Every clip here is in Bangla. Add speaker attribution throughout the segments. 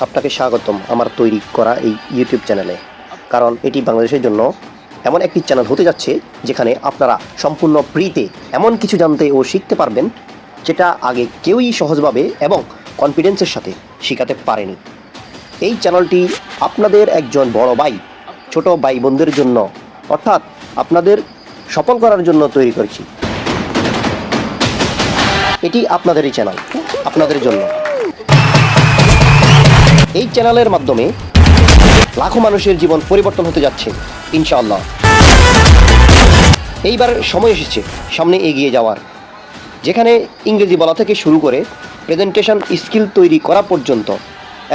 Speaker 1: আপনাকে স্বাগতম আমার তৈরি করা এই ইউটিউব চ্যানেলে। কারণ এটি বাংলাদেশের জন্য এমন একটি চ্যানেল হতে যাচ্ছে যেখানে আপনারা সম্পূর্ণ ফ্রিতে এমন কিছু জানতে ও শিখতে পারবেন যেটা আগে কেউই সহজভাবে এবং কনফিডেন্সের সাথে শেখাতে পারেনি। এই চ্যানেলটি আপনাদের একজন বড় ভাই, ছোট ভাই বোনদের জন্য, অর্থাৎ আপনাদের সফল করার জন্য তৈরি করেছি। এটি আপনাদেরই চ্যানেল, আপনাদের জন্য। এই চ্যানেলের মাধ্যমে লাখো মানুষের জীবন পরিবর্তন হতে যাচ্ছে ইনশাআল্লাহ। এইবার সময় এসেছে সামনে এগিয়ে যাওয়ার, যেখানে ইংরেজি বলা থেকে শুরু করে প্রেজেন্টেশন স্কিল তৈরি করা পর্যন্ত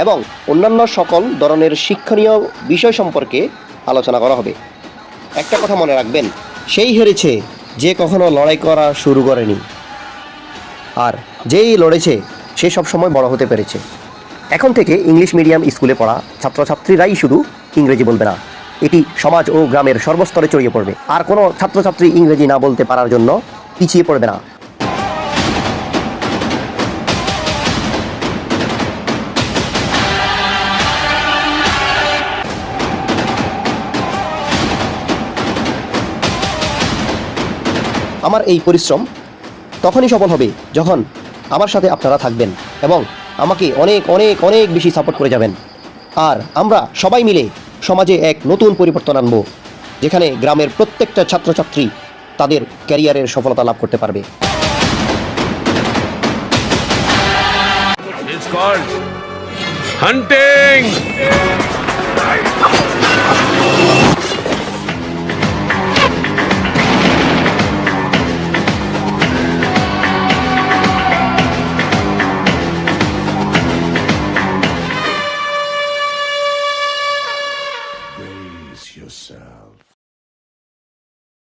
Speaker 1: এবং অন্যান্য সকল ধরনের শিক্ষণীয় বিষয় সম্পর্কে আলোচনা করা হবে। একটা কথা মনে রাখবেন, সেই হেরেছে যে কখনো লড়াই করা শুরু করেনি, আর যেই লড়েছে সে সবসময় বড় হতে পেরেছে। এখন থেকে ইংলিশ মিডিয়াম স্কুলে পড়া ছাত্রছাত্রীরাই শুধু ইংরেজি বলবে না, এটি সমাজ ও গ্রামের সর্বস্তরে ছড়িয়ে পড়বে। আর কোনো ছাত্রছাত্রী ইংরেজি না বলতে পারার জন্য পিছিয়ে পড়বে না। আমার এই পরিশ্রম তখনই সফল হবে যখন আমার সাথে আপনারা থাকবেন এবং আমাকে অনেক অনেক অনেক বেশি সাপোর্ট করে যাবেন। আর আমরা সবাই মিলে সমাজে এক নতুন পরিবর্তন আনব, যেখানে গ্রামের প্রত্যেকটা ছাত্রছাত্রী তাদের ক্যারিয়ারের সফলতা লাভ করতে পারবে।
Speaker 2: It's called hunting. Brace yourself.